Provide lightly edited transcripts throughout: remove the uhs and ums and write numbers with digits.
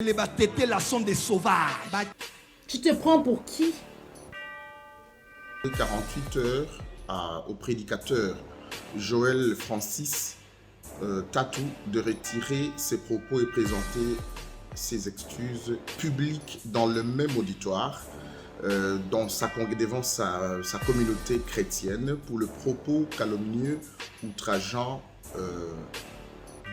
Les batétés là sont des sauvages. Tu te prends pour qui? 48 heures au prédicateur Joël Francis Tatou de retirer ses propos et présenter ses excuses publiques dans le même auditoire devant sa communauté chrétienne pour le propos calomnieux, outrageant,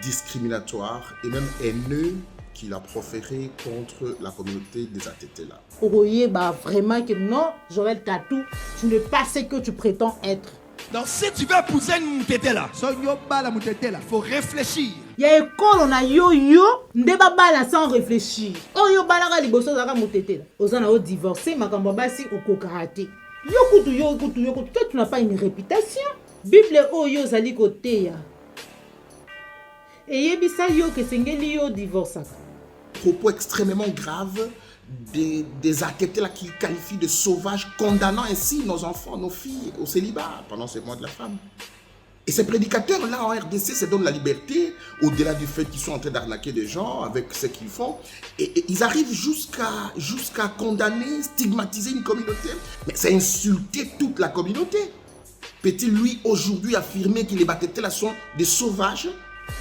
discriminatoire et même haineux qu'il a proféré contre la communauté des ATT là. Oui, bah vraiment que non, Joël Tatou, tu n'es pas ce que tu prétends être. Donc si tu veux épouser une moutété là, faut réfléchir. Il y a école, on a yo-yo, ndeba bala sans réfléchir. Oh yo bala ka liboso zaka mutete là. Ozana o divorcer, makambo basi oko karaté. Yo kutu, toi tu n'as pas une réputation. Bible oh yo zali côté ya. Et yebisa yo que sengeli yo divorce. Propos extrêmement graves des ATT là qui qualifient de sauvages, condamnant ainsi nos enfants, nos filles au célibat pendant ce mois de la femme. Et ces prédicateurs-là en RDC se donnent la liberté, au-delà du fait qu'ils sont en train d'arnaquer des gens avec ce qu'ils font, et ils arrivent jusqu'à condamner, stigmatiser une communauté. Mais c'est insulter toute la communauté. Peut-il lui aujourd'hui affirmer que les Batétés là sont des sauvages,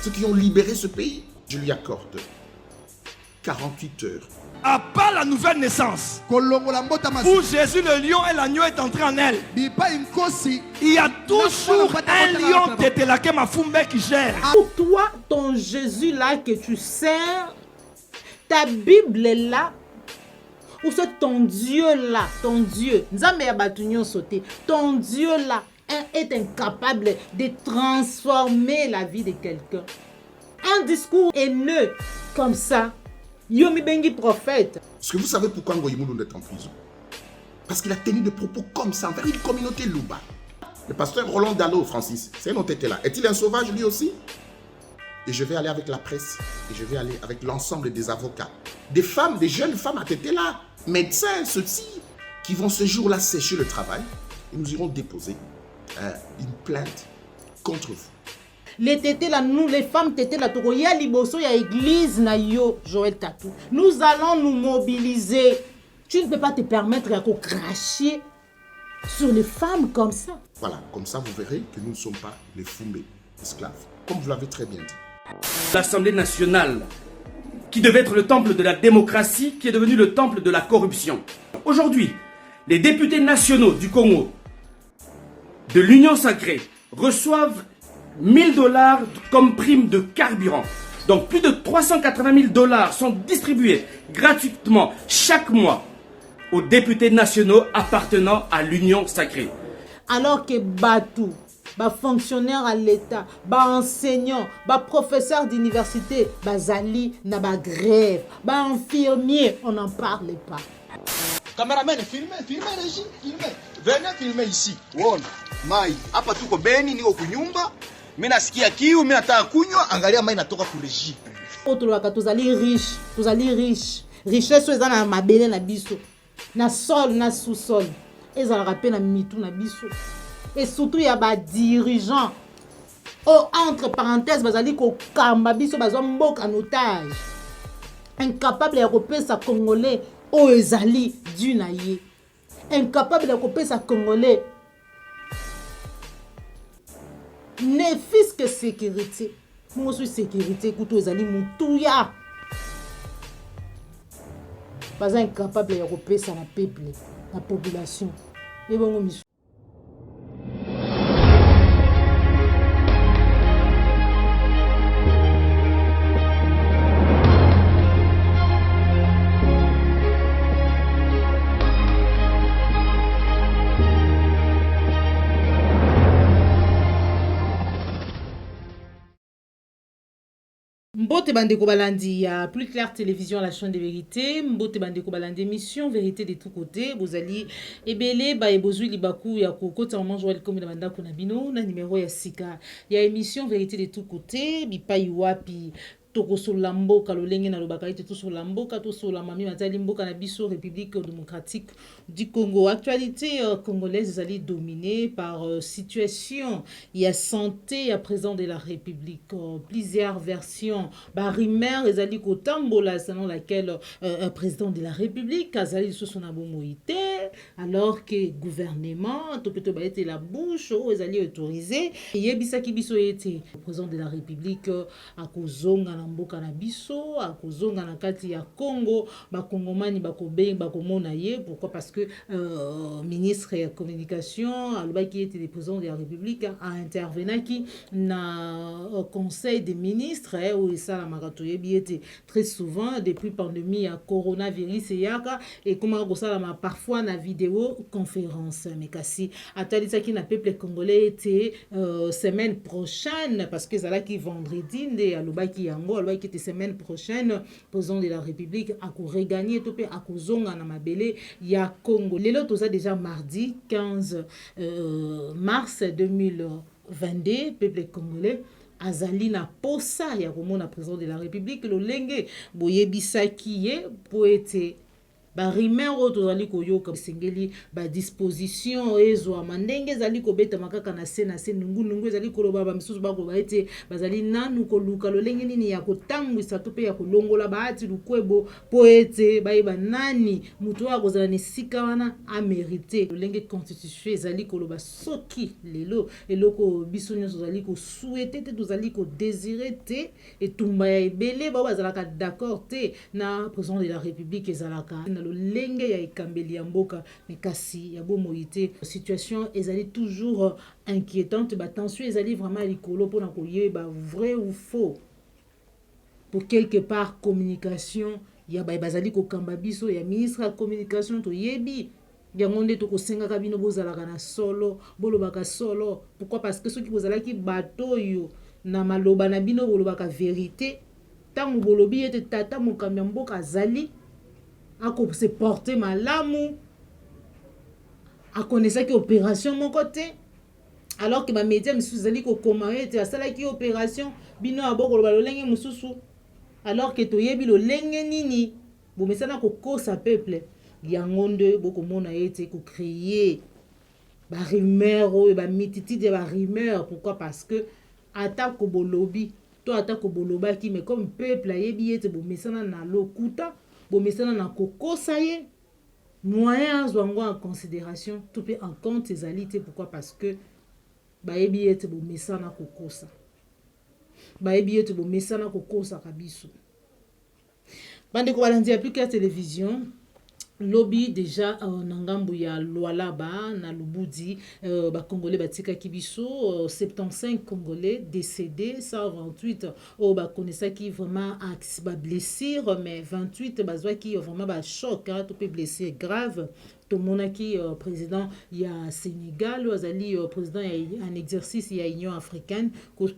ceux qui ont libéré ce pays? Je lui accorde 48 heures. À part la nouvelle naissance, où Jésus le lion et l'agneau est entré en elle, il y a toujours un lion tétélaké mafumbe qui gère. Pour toi, ton Jésus là que tu sers, ta Bible est là, ou c'est ton Dieu là, ton Dieu, ton Dieu là est incapable de transformer la vie de quelqu'un. Un discours haineux comme ça, Yomi Bengi prophète. Est-ce que vous savez pourquoi Ngoïmoulou est en prison? Parce qu'il a tenu des propos comme ça envers une communauté louba. Le pasteur Roland Dallot, Francis, c'est un autre là. Est-il un sauvage lui aussi? Et je vais aller avec la presse, et je vais aller avec l'ensemble des avocats, des femmes, des jeunes femmes à tété là, médecins, ceux-ci, qui vont ce jour-là sécher le travail, et nous irons déposer une plainte contre vous. Les tétés là, nous les femmes tétés là, il y a liboso, il y a église na yo, Joël Tatou. Nous allons nous mobiliser. Tu ne peux pas te permettre de cracher sur les femmes comme ça. Voilà, comme ça vous verrez que nous ne sommes pas les foumés, esclaves, comme vous l'avez très bien dit. L'Assemblée nationale, qui devait être le temple de la démocratie, qui est devenu le temple de la corruption. Aujourd'hui, les députés nationaux du Congo, de l'Union sacrée, reçoivent 1000 $ comme prime de carburant. Donc plus de 380 000 $ sont distribués gratuitement chaque mois aux députés nationaux appartenant à l'Union sacrée. Alors que Batou, fonctionnaire à l'État, enseignant, professeur d'université, zali na grève, infirmier, on n'en parle pas. Caméraman, filmez, Régie, filmez. Venez filmer ici. Wona, mai, hapa tuko Beni, niko kunyumba. Mimi nasikia kiu, mimi nataka kunywa, angalia mai natoka ku Régie. Otolaka tozali riche. Richesse eza na mabele na biso. Na sol, na sous-sol. Ezalaka pe na mitu na biso. Et surtout ya dirigeant. Oh, entre parenthèses, bazali ko kamba biso bazwa mboka en otage. Incapable ya kopesa congolais o ezali du na ye. Incapable ya kopesa congolais ne fils que sécurité. Moi aussi sécurité kuto ezali mutuya. Pas incapable ya kopesa na peuple, la population. Et bon misu. Mbote bandeko balandi ya Plus Clair Télévision, la chaîne de vérité. Mbote bandeko balandi émission vérité de tous côtés. Bozali ebele ba ebozui libaku ya kokota moment Joël comme na bandako na bino na numéro ya sika. Ya émission vérité de tous côtés, bipai wapi tokosola mboka lolenge na lobaka ete tosola mboka tosola mami matali mboka na biso République démocratique du Congo. Actualité congolaise ezali dominée par situation ya santé ya président de la République, plusieurs versions barimère ezali kotambola selon laquelle président de la République azali lisusu na bomoi te, alors que gouvernement to plutôt ba ete la bouche ezali autorisé yebisaki biso ete président de la République akozonga na mboka na biso, akozonga na kati ya Congo, bakongomani bakomona ye. Pourquoi? Parce que ministre ya communication alobaki ete le président de la République a intervenaki na conseil des ministres où esalamaka toyebi ete très souvent depuis pandémie ya coronavirus eyaka ekomaka kosalama parfois na vidéo conférence. Mais kasi atalisaki na peuple congolais ete semaine prochaine, parce que ezalaki vendredi nde alobaki yango, alobaki ete semaine prochaine président de la République akoregagner to pe akozonga na mabele ya Congo. Lelo toza déjà mardi 15 mars 2022, peuple congolais azali na posa ya komona président de la République lolenge boyebisaki ye po ete barimero tozali koyoka sengeli ba disposition ezwama ndenge ezali kobeta makaka na se nungu ezali koloba bamisusu bakoba ete bazali nanu koluka lolenge nini ya kotambwisa to pe ya kolongola baati lukwebo po ete bayeba nani mutu oyo akozala na esika wana amérite. Lolenge constitution ezali koloba soki lelo eloko biso nyonso tozali kosouhaite te, tozali kodésire te etumba ya ebele bao bazalaka d'accord te na président de la République ezalaka lolenge ya ekambeli ya mboka. Mais kasi ya bomoi te, situation ezali toujours inquiétante, ba tension ezali vraiment likolo pona koyeba vrai ou faux. Pour quelque part communication ya bazali kokamba biso ya ministre ya communication toyebi yango nde tokosengaka bino bozalaka na solo bolobaka solo. Pourquoi? Parce que soki bozalaki bato yo na maloba na bino bolobaka vérité, tango bolobi ete tata mokambi ya mboka azali ako se porter malamu akonesaki opération moko te, alors que ba média misusu zali ko komare te asalaki opération bino aboko lo lolenge mususu, alors que toyebi lolenge nini bomesana kokosa peuple yango nde bokomona ete ko créer ba rumeur ou ba mititi ba rumeur. Pourquoi? Parce que attaque ko bolobi to attaque ko bolobaki, mais comme peuple ayebi ete bomesana na lokuta bomesana na kokosa ye moyen azwango en considération tout peut en compte ezali te. Pourquoi? Parce que bayebi ete bomesana kokosa, bayebi ete bomesana kokosa kabiso. Bandeko balandi ya plus télévision lobby déjà na ngambu ya Lualaba na Lubudi Congolais batika kibiso 75 Congolais décédés, 128 au connaissa qui vraiment ba blessure, mais 28 bazwa qui vraiment ba choc tout peut blessé grave. Tout le monde qui président il y a Sénégal azali président en exercice il y a Union africaine ko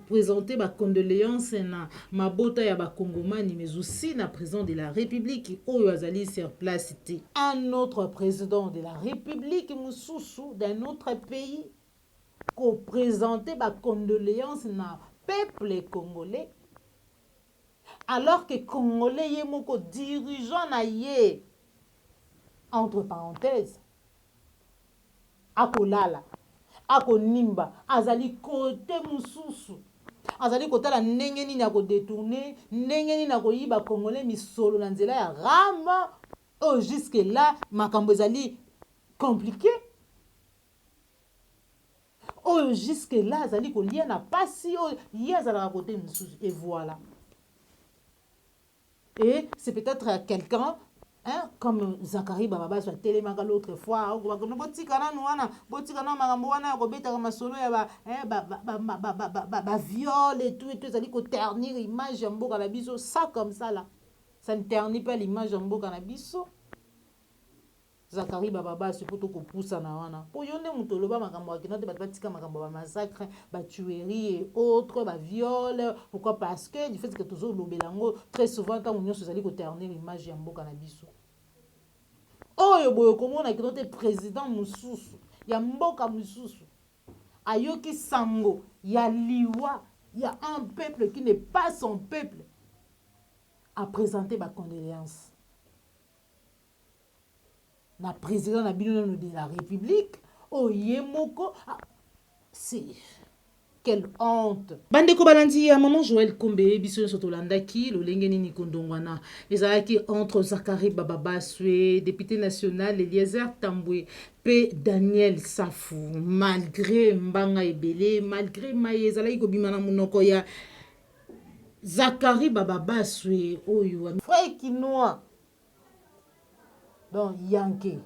présenter ba condoléances na mabota ya ba Congomani, mais aussi na président de la République oyo azali sur place. Un autre président de la République mususu d'un autre pays ko présenter ba condoléances na peuple congolais, alors que Congolais ye moko dirigeant na ye entre parenthèses akolala akonimba azali kote mususu azali kotala ndenge nini akodetourner ndenge nini akoyiba Congolais misolo na nzela ya rama. Oh, jusque là makambo ezali compliqué. Oh, jusque là azali kolia na pasi oh yazala kote mususu. Et voilà, et c'est peut-être quelqu'un comme Zakari Baba soit télémaga l'autre fois botikana nuana botikana makambo wana ya kobeta masolo ya ba viol et tout ezali ko ternir image ya mboka na biso. Ça comme ça là, ça ne ternit pas l'image ya mboka na biso. Zakari Baba c'est pour to ko poussa na wana po yonde mutoloba makambo akina te batika makambo ba massacre ba tuerie et autres ba viol. Pourquoi? Parce que du fait que tozo lobelango très souvent tant nyonso ezali ko ternir image ya mboka na biso. Oyo boyo komona kinote président mususu ya mboka mususu ayoki sango ya liwa Il y a un peuple qui n'est pas son peuple à présenter ma condoléance. Le président de la République, oh Yemoko, c'est quelle honte. Bandeko balandi ya maman Joël Kombe biso sotolandaki lolenge nini kondongwana ezalaki entre Zakari Bababaswe, député national Eliezer Tambwe pe Daniel Safou, malgré mbanga ebele, malgré maye ezalaki kobimana munoko ya Zakari Bababaswe oyo frère Kinoa donc Yanké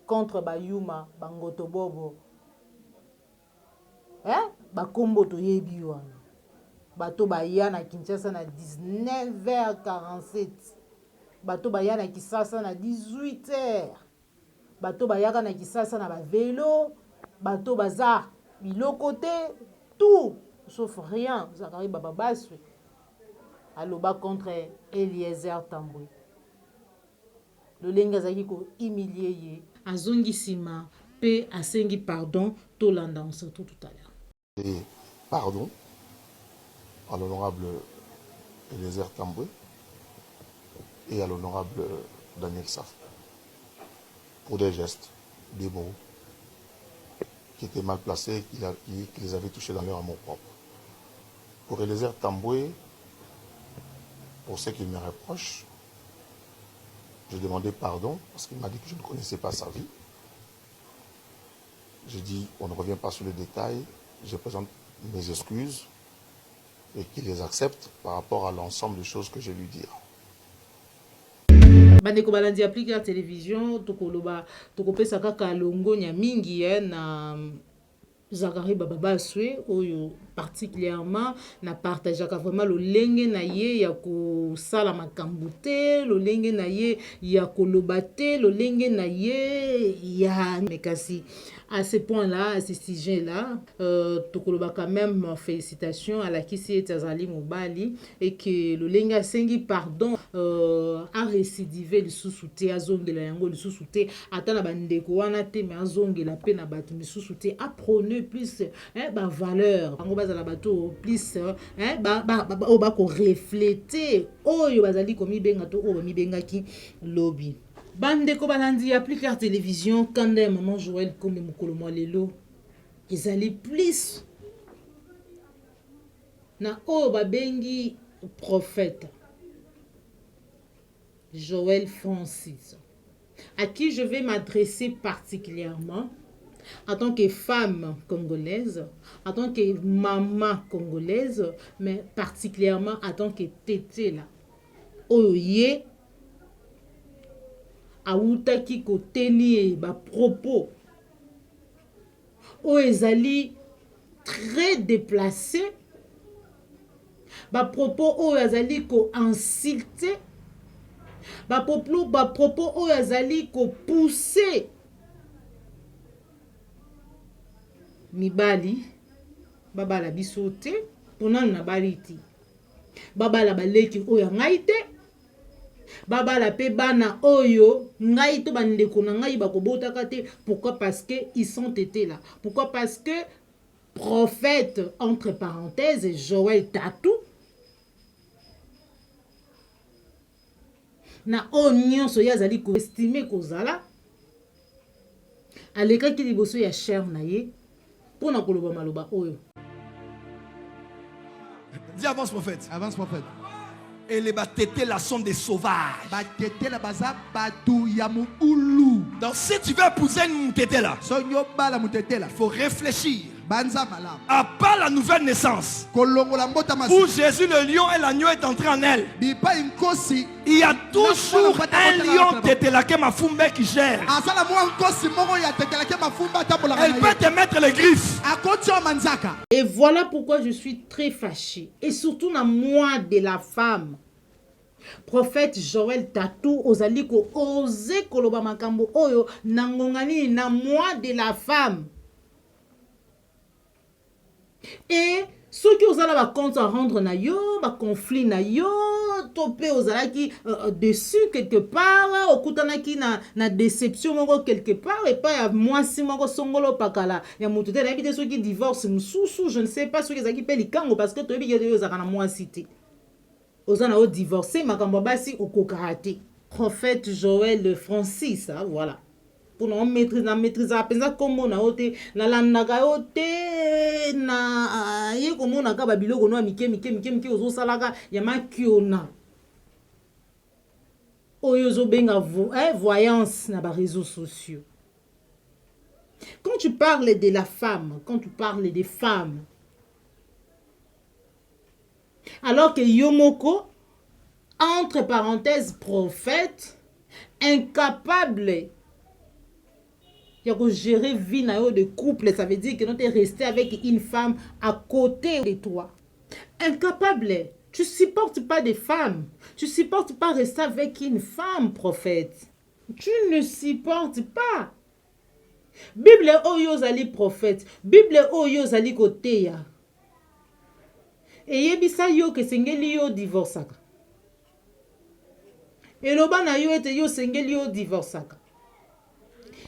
contre Bayuma Bangoto Bobo. Bakombo to yebi wana bato baya na Kinshasa na 19h47 bato baya na Kisasa na 18h bato baya na Kisasa na ba vélo bato baza biloko te tout sauf rien. Zakari Bababaswe aloba contre Eliezer Tambwe lolenga zaki ko humilier ye azongisima pe asengi pardon tolanda on se retrouve tout à l'heure. Et pardon à l'honorable Eliezer Tambwe et à l'honorable Daniel Saf pour des gestes, des mots qui étaient mal placés, qui les avaient touchés dans leur amour propre. Pour Eliezer Tambwe, pour ce qu'il me reproche, j'ai demandé pardon parce qu'il m'a dit que je ne connaissais pas sa vie. J'ai dit, on ne revient pas sur les détails. Je présente mes excuses et qu'il les accepte par rapport à l'ensemble des choses que je lui dis. Bandeko balandi applique la télévision tokoloba tokopesa kaka longo nya mingi na Zakari Bababaswe oyo particulièrement na partageaka vraiment lolenge na ye ya ko sala makambo te lolenge na ye ya koloba te lolenge na ye ya mekasi. À ce point-là, à ce sujet-là, Tokoloba quand même félicitations à la Kisi Tazali Mobali et que le Lenga Sengi pardon a récidivé le sous-souté à zone de la Yango le sous-souté atana bandeko wana te mais zone la peine à battre le sous-souté a prôné plus valeur Yango bazala bato plus ba ko refléter oyo bazali komi benga to o mi benga ki lobby. Bandeko balandi applique la télévision quand maman Joël comme mukolo lelo ils allaient plus na o babengi prophète Joël Francis à qui je vais m'adresser particulièrement en tant que femme congolaise, en tant que maman congolaise, mais particulièrement en tant que tété là oye autaki ko tenir ba propos o ezali très déplacé ba propos o ezali ko insulter ba propos o ezali ko pousser mibali babala bisote pona na baliti babala baleki o ya ngaite babala pe bana oyo ngai to bandeko na ngai bakobota kate. Pourquoi? Parce que ils sont été là. Pourquoi? Parce que prophète entre parenthèses Joël Tatou na onyon so yazali ko estimer kozala aleka ki liboso ya cher na ye pona koloba maloba oyo. Dis avance prophète. Avance prophète. Et les batétés là sont des sauvages. Donc si tu veux épouser une moutété là, il faut réfléchir à part la nouvelle naissance où Jésus le lion et l'agneau est entré en elle. Il y a toujours un lion qui gère. Elle peut te mettre les griffes. Et voilà pourquoi je suis très fâchée. Et surtout dans moi de la femme. Prophète Joël Tatou ozaliko ose koloba makambo oyo nangongani na moi de la femme. Et ceux qui osent avoir compte à rendre na yo, ba conflit na yo, topé ozalaki dessus quelque part okutanaki na déception moko quelque part et pas ya mwasi moko songolo pakala ya mutu te nayebi te soki divorce mosusu je ne sais pas soki ezalaki mpe likango parce que toyebi ke ozalaka na mwasi te oza na odivorce makambo basi okokaka te. Prophète Joël Francis, hein, voilà. Pour nous maîtriser à penser comment on a ôté la landaka ôté na ye comment on a ka babilo kono mike ozo salaka ya makiona oyozo benga voyance na ba réseaux sociaux. Quand tu parles de la femme, quand tu parles des femmes, alors que Yomoko, entre parenthèses, prophète, incapable de gérer vie de couple, ça veut dire que tu es resté avec une femme à côté de toi. Incapable, tu ne supportes pas des femmes, tu ne supportes pas rester avec une femme, prophète. Tu ne supportes pas. Bible oyo zali prophète, Bible oyo zali koteya. Et yebisa yo ke sengeli yo divorçaka. Et loba na yo ete yo sengeli yo divorçaka.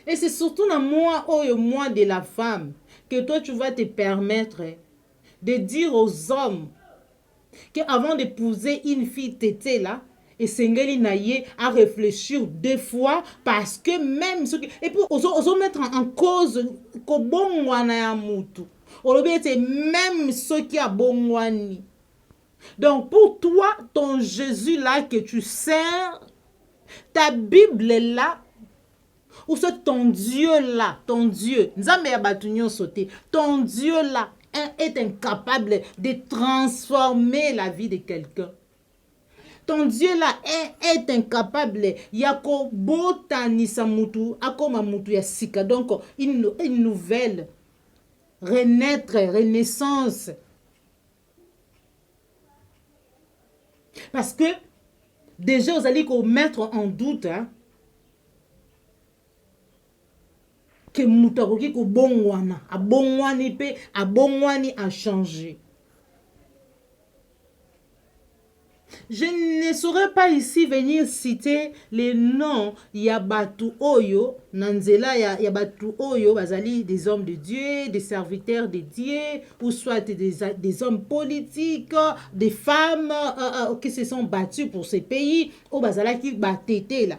Et c'est surtout dans moi de la femme que toi tu vas te permettre de dire aux hommes qu'avant d'épouser une fille tété là, et sengeli na ye à réfléchir 2 fois parce que même ce qui et puis oso mettre en cause ko bongwana ya mutu. C'est même ce qui a bongwani. Donc pour toi, ton Jésus là que tu sers, ta Bible là, ou c'est ton Dieu là, ton Dieu, ton Dieu là est incapable de transformer la vie de quelqu'un. Ton Dieu là est incapable. Yako botanisa mutu, akoma mutu ya sika. Donc une nouvelle renaître, renaissance. Parce que déjà, vous allez mettre en doute hein, que Moutaroki ko bongwana, a bongwani pe, a bongwani a changé. Je ne saurais pas ici venir citer les noms Yabatu Oyo, Nanzela Yabatu Oyo, bazali des hommes de Dieu, des serviteurs de Dieu, ou soit des hommes politiques, des femmes qui se sont battues pour ces pays, ou bazala qui battété là.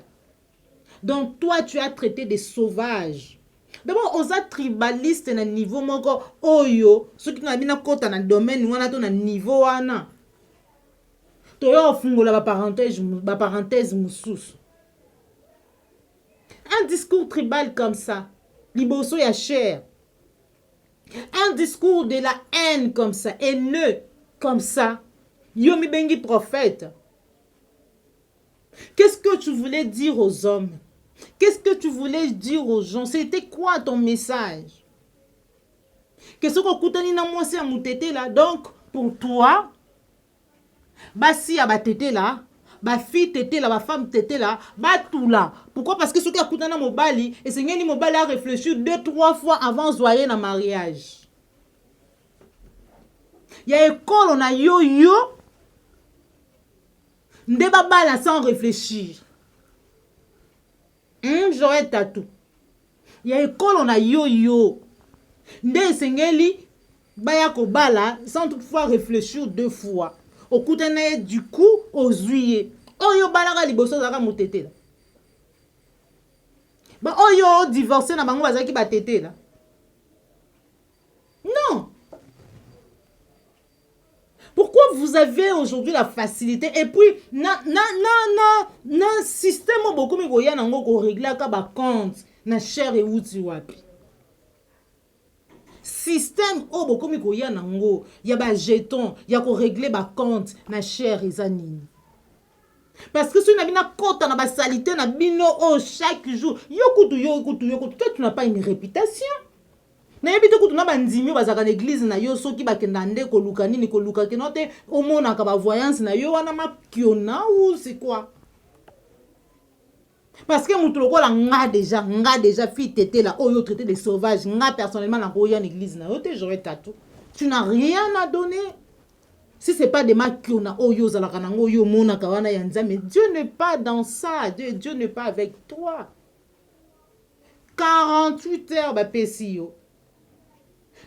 Donc toi tu as traité des sauvages. D'abord, aux tribalistes na niveau moko Oyo, ceux qui n'ont pas kota na domaine ou na niveau wana. Parenthèse moussous. Un discours tribal comme ça, liboso ya cher. Un discours de la haine comme ça, haineux comme ça. Yomi bengi prophète. Qu'est-ce que tu voulais dire aux hommes? Qu'est-ce que tu voulais dire aux gens? C'était quoi ton message? Qu'est-ce que koutani na mwasi ya mutete là? Donc, pour toi, basi ya batete là, ba fille tété là, ba femme tété là, ba tout là. Pourquoi? Parce que ce qui a coûté na mobali, et c'est ni mobali a réfléchi 2-3 fois avant zoyer na mariage. Ya école on a yo ndeba bala sans réfléchir. J'aurais tatou. Ya école on a yo nde sengeli baya ko bala sans toutefois réfléchir 2 fois. Au coup du coup aux huiers. Oyo balaka liboso zaka mutete là. Ba oyo divorcé na bango bazaki ba tété là. Non. Pourquoi vous avez aujourd'hui la facilité et puis na système beaucoup mi koya nango ko régler ka ba compte na cher et outi wapi. Système oh beaucoup mi koya nango ya ba jeton ya ko régler ba compte na cher ezanini. Parce que si on a bien kota na ba salité na bino oh chaque jour yokutu toi tu n'as pas une réputation. Na yebite kutu na bandimi bazaka na église na yo soki bakenda nde ko luka nini ko luka ke note omona ka ba voyance na yo wana makiona ou c'est quoi? Parce que mutu lokola nga déjà fille tété là oyo traité de sauvage nga personnellement na koya en église na yo te j'aurais tatou. Tu n'as rien à donner. Si ce n'est pas des marques qu'on a oyo zalakanango yo mona kawana yanza, mais Dieu n'est pas dans ça. Dieu n'est pas avec toi. 48 heures ba pesi yo.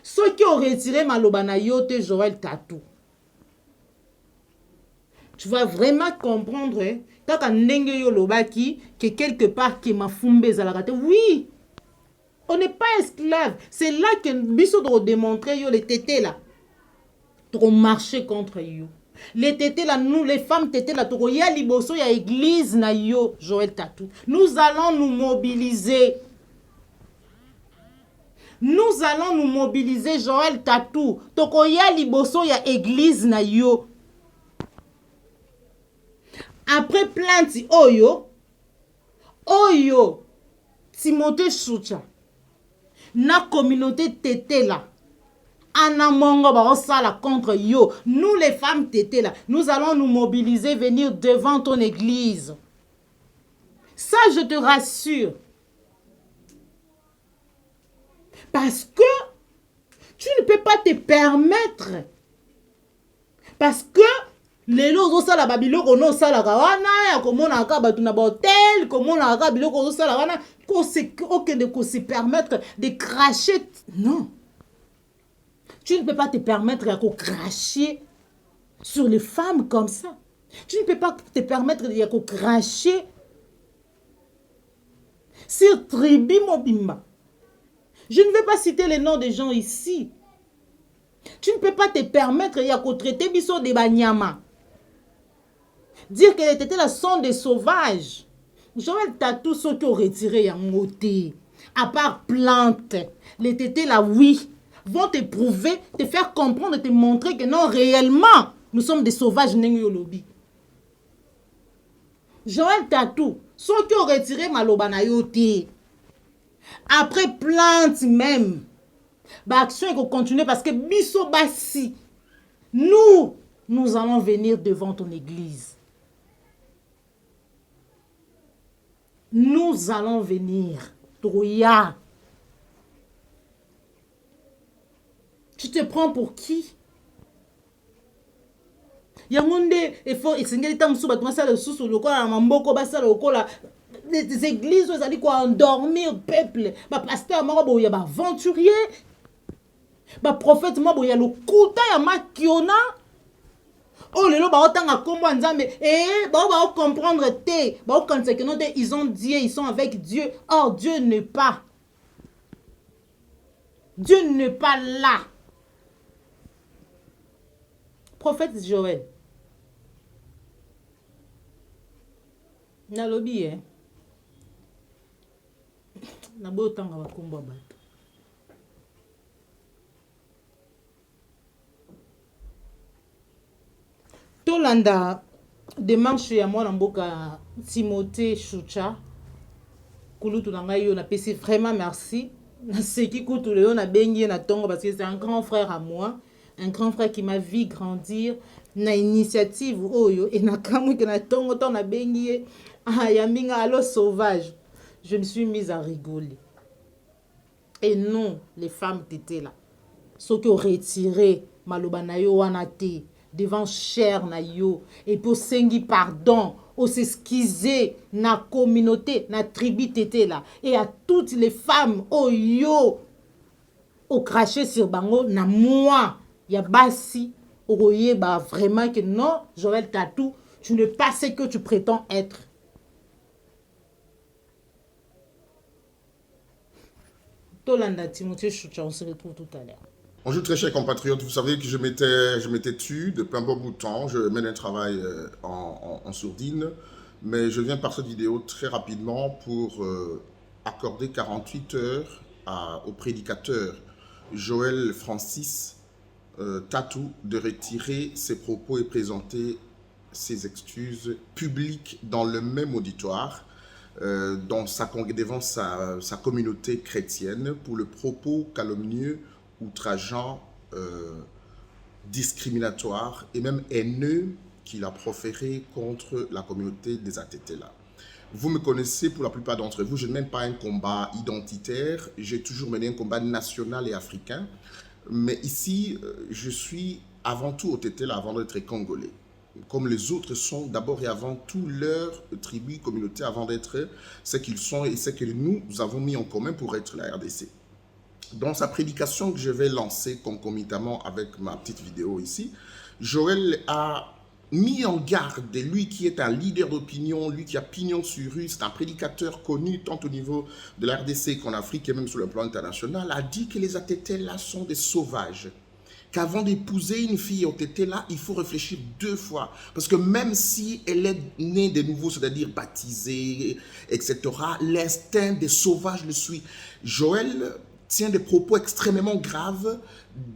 Ceux qui ont retiré maloba na yo te Joël Tatou. Tu vas vraiment comprendre kaka ndenge yo lobaki que quelque part qui m'a fumbe zalakate. Oui. On n'est pas esclave. C'est là que biso doit démontrer yo les tétés là. Pour marcher contre yo. Les tétés là, nous les femmes tétés là, il y a liboso, il y a église na yo, Joël Tatou. Nous allons nous mobiliser. Nous allons nous mobiliser, Joël Tatou. Toko ya liboso, il y a église na yo. Après plainte, Oyo, Timothée Choucha, na communauté tété là. Anamongo barosala contre yo. Nous les femmes tété là, nous allons nous mobiliser, venir devant ton église. Ça, je te rassure. Parce que tu ne peux pas te permettre. Parce que les lots ça la babilo kono ça la kawana ya komona ka batu na hotel komona ka biloko ça la wana ko se permettre de cracher. Non. Tu ne peux pas te permettre de cracher sur les femmes comme ça. Tu ne peux pas te permettre de cracher sur Tribi Mobimba. Je ne vais pas citer les noms des gens ici. Tu ne peux pas te permettre de traiter biso de banyama. Dire que les tétés là sont des sauvages. Joël Tatou ceux qui ont retiré un moté. À part plante. Les tétés là, oui, vont te prouver, te faire comprendre, te montrer que non, réellement, nous sommes des sauvages nengyolobi. Joël Tatou, ceux qui ont retiré maloba na yoté. Après plante même. Bah action il faut continuer parce que biso basi. Nous allons venir devant ton église. Nous allons venir. Troya. Tu te prends pour qui? Yangonde effort exengeli ta musuba tuma sala susu lokola na mamboko basala lokola les églises ils allaient quoi endormir peuple. Ba pasteur moko boya ba aventurier. Ba prophète moko boya le kuta ya makiona. Oh lelo ba otanga kombo nzambe ba comprendre te ba comprendre que non ils ont Dieu, ils sont avec Dieu. Or Dieu n'est pas. Dieu n'est pas là. Prophète Joël. Nalobi na bo tanga ba kombo bato. Tolanda démarche ya mwana mboka Timothée Choucha kulutu na ngai yo na pesi vraiment merci na seki kutu leo na bengi na tongo parce que c'est un grand frère à moi, un grand frère qui m'a vu grandir na initiative oyo et na kamu que na tongo ton na bengi ya minga allo sauvage. Je me suis mise à rigoler. Et non, les femmes étaient là. Ceux qui ont retiré maloba na yo wana te devant cher na yo et pour sengi pardon au s'excuser na communauté na tribu tété là et à toutes les femmes oh yo au cracher sur bango na moi ya basi oye ba vraiment que non Joël Tatou tu n'es pas ce que tu prétends être. Tolanda Timothée Choucha, on se retrouve tout à l'heure. Bonjour très chers compatriotes, vous savez que je m'étais tu depuis un bon bout de temps, je mène un travail en sourdine, mais je viens par cette vidéo très rapidement pour accorder 48 heures au prédicateur Joël Francis Tatou de retirer ses propos et présenter ses excuses publiques dans le même auditoire devant sa communauté chrétienne pour le propos calomnieux, outrageant, discriminatoire et même haineux qu'il a proféré contre la communauté des Atétés-là. Vous me connaissez, pour la plupart d'entre vous, je ne mène pas un combat identitaire, j'ai toujours mené un combat national et africain, mais ici, je suis avant tout au Tétela, avant d'être congolais. Comme les autres sont d'abord et avant tout leur tribu, communauté, avant d'être ce qu'ils sont et ce que nous avons mis en commun pour être la RDC. Dans sa prédication que je vais lancer concomitamment avec ma petite vidéo ici, Joël a mis en garde, lui qui est un leader d'opinion, lui qui a pignon sur rue, c'est un prédicateur connu tant au niveau de la RDC qu'en Afrique et même sur le plan international, a dit que les Atétela sont des sauvages. Qu'avant d'épouser une fille au Tétela, il faut réfléchir 2 fois. Parce que même si elle est née de nouveau, c'est-à-dire baptisée, etc., l'instinct des sauvages le suit. Joël tient des propos extrêmement graves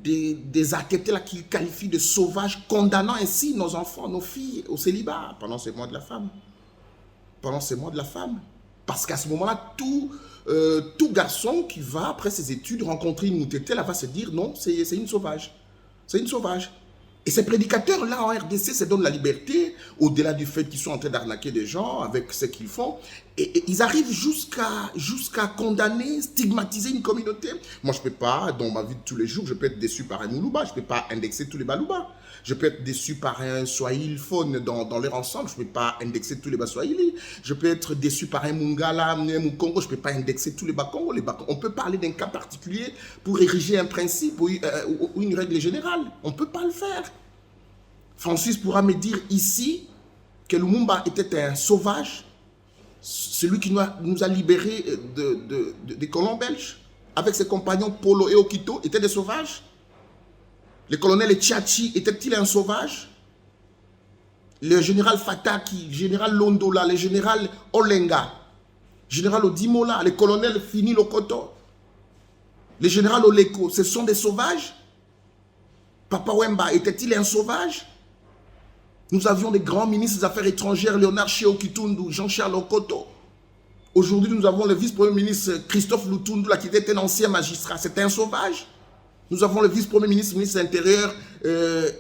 des Atétela qu'il qualifie de sauvages, condamnant ainsi nos enfants, nos filles au célibat pendant ces mois de la femme. Pendant ces mois de la femme. Parce qu'à ce moment-là, tout garçon qui va, après ses études, rencontrer une Tétela va se dire non, c'est une sauvage. C'est une sauvage. Et ces prédicateurs-là en RDC se donnent la liberté, au-delà du fait qu'ils sont en train d'arnaquer des gens avec ce qu'ils font, et ils arrivent jusqu'à condamner, stigmatiser une communauté. Moi, je ne peux pas, dans ma vie de tous les jours, je peux être déçu par un Moulouba, je ne peux pas indexer tous les Balouba. Je peux être déçu par un Swahili phone dans leur ensemble, je ne peux pas indexer tous les Baswahili. Je peux être déçu par un Mungala, un Mukongo, je ne peux pas indexer tous les Bakongo. On peut parler d'un cas particulier pour ériger un principe ou une règle générale. On ne peut pas le faire. Francis pourra me dire ici que Lumumba était un sauvage, celui qui nous a libérés des colons belges, avec ses compagnons Polo et Okito, étaient des sauvages. Le colonel Tchachi était-il un sauvage? Le général Fataki, le général Londola, le général Olenga, le général Odimola, le colonel Fini Lokoto, le général Oleko, ce sont des sauvages? Papa Wemba était-il un sauvage? Nous avions des grands ministres des Affaires étrangères, Léonard Cheo Kitundu, Jean-Charles Okoto. Aujourd'hui, nous avons le vice-premier ministre Christophe Lutundu, qui était un ancien magistrat. C'était un sauvage? Nous avons le vice-premier ministre, ministre de l'Intérieur,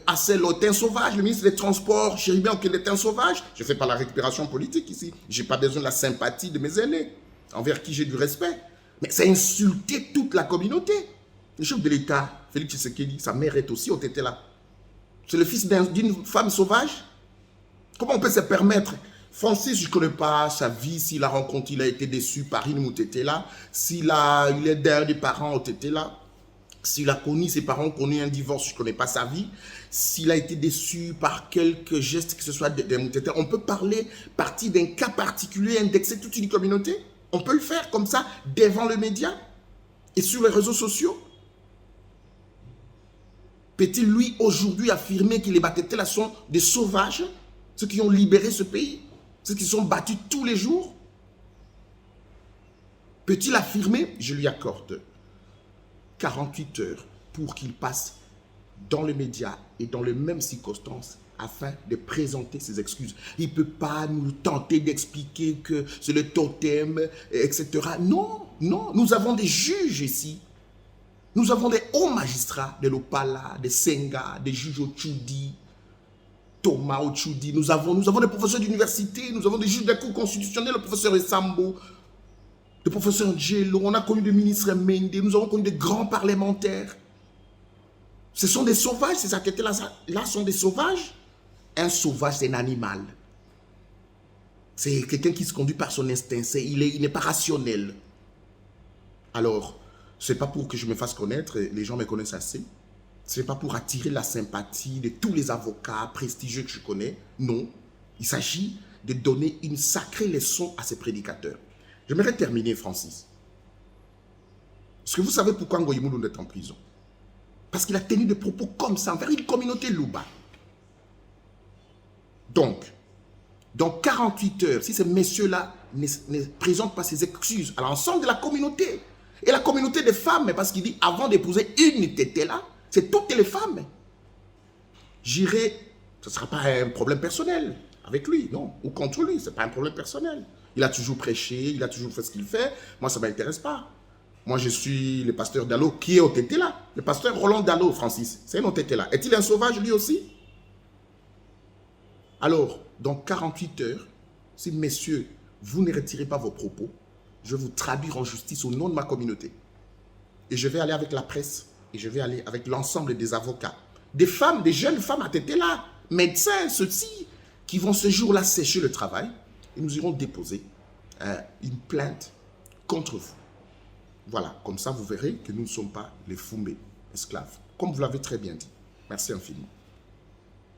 Assel un sauvage. Le ministre des Transports, Chéribien, qui est un sauvage. Je ne fais pas la récupération politique ici. Je n'ai pas besoin de la sympathie de mes aînés, envers qui j'ai du respect. Mais c'est insulter toute la communauté. Le chef de l'État, Félix Tshisekedi, sa mère est aussi au Tétela. C'est le fils d'une femme sauvage. Comment on peut se permettre? Francis, je ne connais pas sa vie, s'il a rencontré, il a été déçu par une Tétela, il est derrière des parents au Tétela. S'il a connu, ses parents ont connu un divorce, je ne connais pas sa vie. S'il a été déçu par quelques gestes, que ce soit des Tétela, on peut partir d'un cas particulier, indexer toute une communauté. On peut le faire comme ça, devant le média et sur les réseaux sociaux. Peut-il, lui, aujourd'hui, affirmer que les Batétela sont des sauvages, ceux qui ont libéré ce pays, ceux qui sont battus tous les jours? Peut-il affirmer? Je lui accorde 48 heures pour qu'il passe dans les médias et dans les mêmes circonstances afin de présenter ses excuses. Il ne peut pas nous tenter d'expliquer que c'est le totem, etc. Non, non, nous avons des juges ici. Nous avons des hauts magistrats, de Lopala, de Senga, des juges Ochudi, Thomas Ochudi. Nous avons des professeurs d'université, nous avons des juges de la Cour constitutionnelle, le professeur Esambo, le professeur Djelo, on a connu des ministres Mende, nous avons connu des grands parlementaires. Ce sont des sauvages, ces Atétela-là sont des sauvages. Un sauvage, c'est un animal. C'est quelqu'un qui se conduit par son instinct, il n'est pas rationnel. Alors, ce n'est pas pour que je me fasse connaître, les gens me connaissent assez. Ce n'est pas pour attirer la sympathie de tous les avocats prestigieux que je connais. Non, il s'agit de donner une sacrée leçon à ces prédicateurs. J'aimerais terminer, Francis. Est-ce que vous savez pourquoi Ngoyi Moulound est en prison? Parce qu'il a tenu des propos comme ça envers une communauté Louba. Donc, dans 48 heures, si ces messieurs-là ne présentent pas ses excuses à l'ensemble de la communauté, et la communauté des femmes, parce qu'il dit avant d'épouser une Tétela, c'est toutes les femmes. J'irai, ce ne sera pas un problème personnel avec lui, non, ou contre lui, ce n'est pas un problème personnel. Il a toujours prêché, il a toujours fait ce qu'il fait. Moi, ça ne m'intéresse pas. Moi, je suis le pasteur Dalo qui est au Tétela. Le pasteur Roland Dalo, Francis, c'est un Tétela. Est-il un sauvage lui aussi? Alors, dans 48 heures, si messieurs, vous ne retirez pas vos propos, je vais vous traduire en justice au nom de ma communauté. Et je vais aller avec la presse, et je vais aller avec l'ensemble des avocats, des femmes, des jeunes femmes à tête là, médecins, ceux-ci, qui vont ce jour-là sécher le travail et nous irons déposer une plainte contre vous. Voilà, comme ça vous verrez que nous ne sommes pas les Foumbé, esclaves, comme vous l'avez très bien dit. Merci infiniment.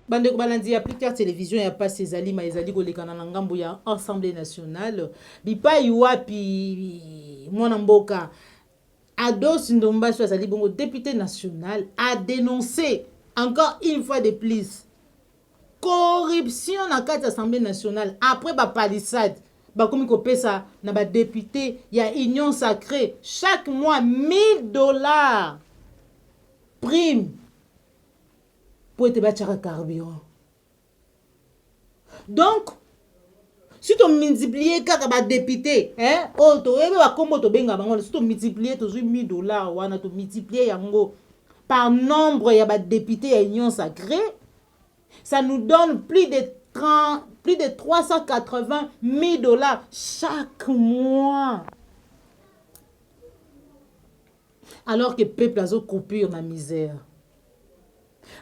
Bandeko balandi ya plus tard télévision ya pas ezali ma ezali kolekana na ngambo ya Assemblée nationale bipai wapi mwana mboka Ados Ndombaso azali bongo député national a dénoncé encore une fois de plus corruption na kati Assemblée nationale après ba palissade ba komi ko pesa na ba député ya Union Sacrée chaque mois $1000 prime pour être battu à carburant. Donc, si tu multiplies quand député, hein, oh, tu si tu multiplies toujours $1000, ou tu multiplies par nombre de députés à Union Sacrée, ça nous donne plus de $380 000 chaque mois. Alors que le peuple a coupé dans la misère.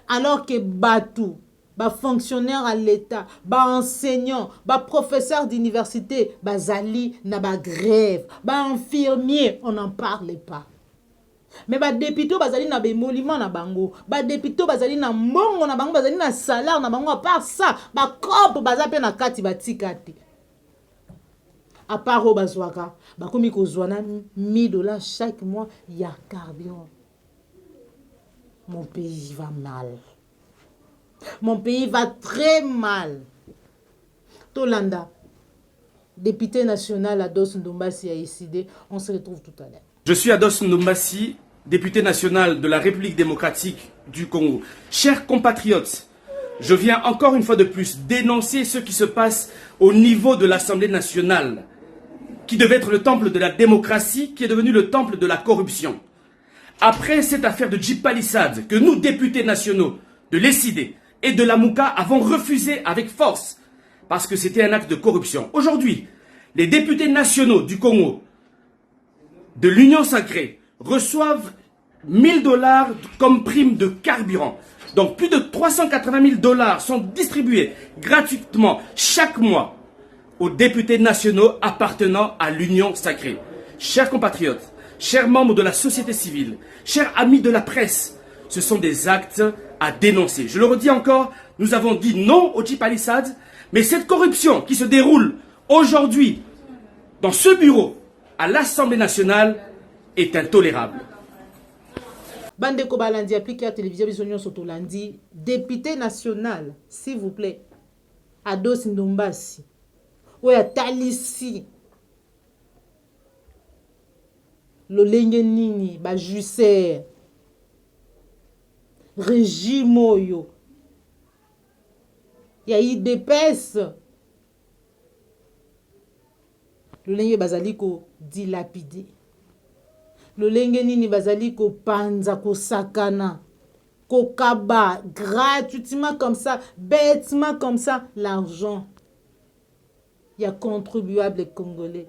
Alors que Batou, fonctionnaire à l'État, enseignant, professeur d'université, zali na grève, infirmier, on n'en parle pas. Mais député bazali na émolument na bango, député bazali na mbongo na bango, bazali na salaire na bango, à part ça, cop bazape na kati batikati. À part au bazwaka, komi kozwana $1000 chaque mois, ya carburant. Mon pays va mal. Mon pays va très mal. Tolanda, député national Ados Ndombasi a décidé. On se retrouve tout à l'heure. Je suis Ados Ndombasi, député national de la République démocratique du Congo. Chers compatriotes, je viens encore une fois de plus dénoncer ce qui se passe au niveau de l'Assemblée nationale, qui devait être le temple de la démocratie, qui est devenu le temple de la corruption. Après cette affaire de Jeep Palissade, que nous, députés nationaux de l'ECID et de la Mouka, avons refusé avec force, parce que c'était un acte de corruption. Aujourd'hui, les députés nationaux du Congo, de l'Union Sacrée, reçoivent $1000 comme prime de carburant. Donc plus de $380 000 sont distribués gratuitement chaque mois aux députés nationaux appartenant à l'Union Sacrée. Chers compatriotes, chers membres de la société civile, chers amis de la presse, ce sont des actes à dénoncer. Je le redis encore, nous avons dit non au Jeep Palissade, mais cette corruption qui se déroule aujourd'hui dans ce bureau à l'Assemblée nationale est intolérable. Bandeko balandi appliqué à télévision bisonyo sotolandi député national s'il vous plaît Ados Ndombasi oya talisi lolenge nini ba jusser régime oyo ya IDPS lolenge bazali ko dilapider lolenge nini bazali ko panza ko sakana ko kaba gratuitement comme ça bêtement comme ça l'argent il y a contribuable congolais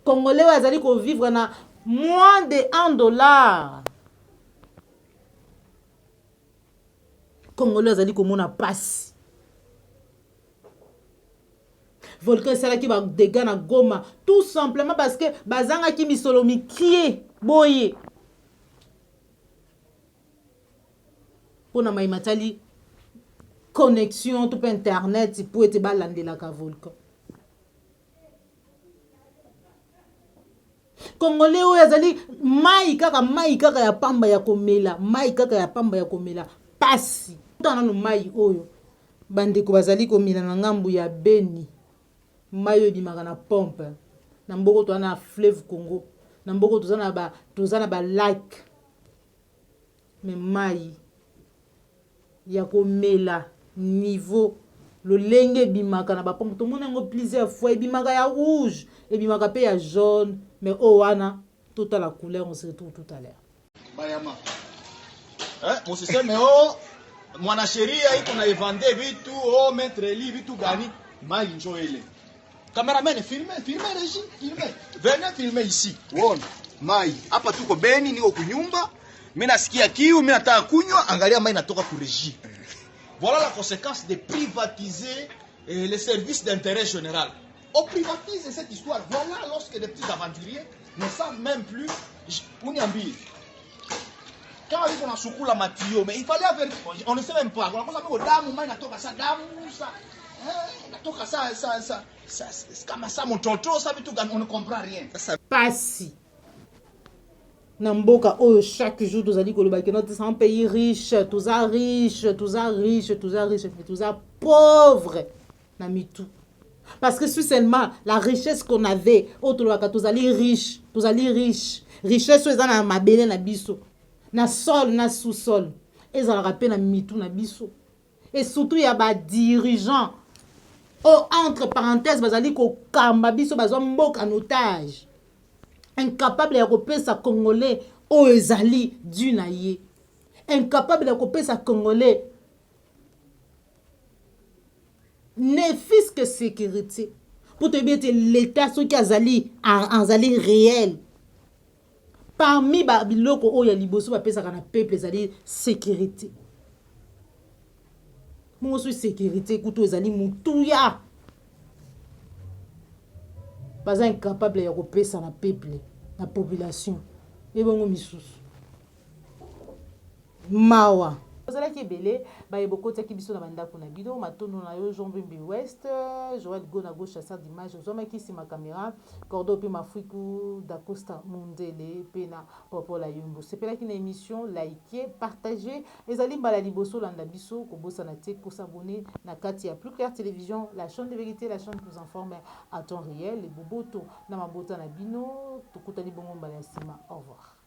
bazali ko vivre na moins de $1 congolais bazali ko mona passe volcan sala ki ba dégâts na Goma tout simplement parce que bazanga ki misolomi qui boye pona maimatali connexion tout internet pour être balandela ka volcan congolais oyo azali mai kaka ya pamba ya komela mai kaka ya pamba ya komela pasi tana no mai oyo bandeko bazali komela na ngambu ya Beni mayo di magana pompe na mboko to na fleuve Congo na mboko to na ba lac mais mai ya komela niveau le lenge bimaka na ba pompe to mona ngo plusieurs fois bimaka ya rouge et bimaka pe ya jaune mais owana toute la couleur on se retrouve tout à l'heure bayama musiseme oh mwana sheria iko na evande vitu oh maître li vitu gani mai njo ile cameraman filme régie filme venez filmer ici uone mai hapa tuko Beni niko kunyumba Mimi nasikia kiu, mimi nataka kunywa, angalia mai natoka ku régie. Voilà la conséquence de privatiser les services d'intérêt général. On privatise cette histoire. Voilà lorsque des petits aventuriers ne savent même plus Uniambi. Quand on a soukou la matio, mais il fallait avertir. On ne sait même pas. On a dit damu, mai natoka ça, damu ça. Natoka ça, comme ça mon tonton, ça veut tout on ne comprend rien. Pasi. Namboka oh chaque jour tous allez que notre c'est un pays riche, tous à riche, tous à riche, tous à riche, tous à pauvre. Nami tout. Parce que seulement la richesse qu'on avait, autre tous allez riche, tous allez riche. Richesse c'est dans ma belle na biso. Na sol, na sous-sol. Et ça le rappelle na mitou na biso. Et surtout il y a des dirigeants. Oh entre parenthèses, bazali ko kamba biso bazwa mboka en otage. Incapable de repérer Congolais au ezali du naïe. Incapable de repérer Congolais ne fils que sécurité. Pour te dire l'État ce qui azali azali réel. Parmi babiloko o ya liboso ba pesa kana peuple ezali sécurité. Moi suis sécurité kuto ezali mutuya. Pas incapable de repérer ça na peuple, la population. Et bon misusu. Mawa. Ozala ki belé, ba yeboko taki biso na bandako na bido, matono na yo Jean Bimbi West, Joël Go na gauche chasseur d'image, ozoma ki ma caméra, Cordo pe mafuiku d'Acosta Mondele pe na Popola Yumbo. C'est pela ki na émission, likez, partagez, ezali mbala liboso landa biso ko bossa na te ko s'abonner na kati ya Plus Clair Télévision, la chaîne de vérité, la chaîne qui vous informe à temps réel, les boboto na mabota na bino, to kutani bongo mbala sima. Au revoir.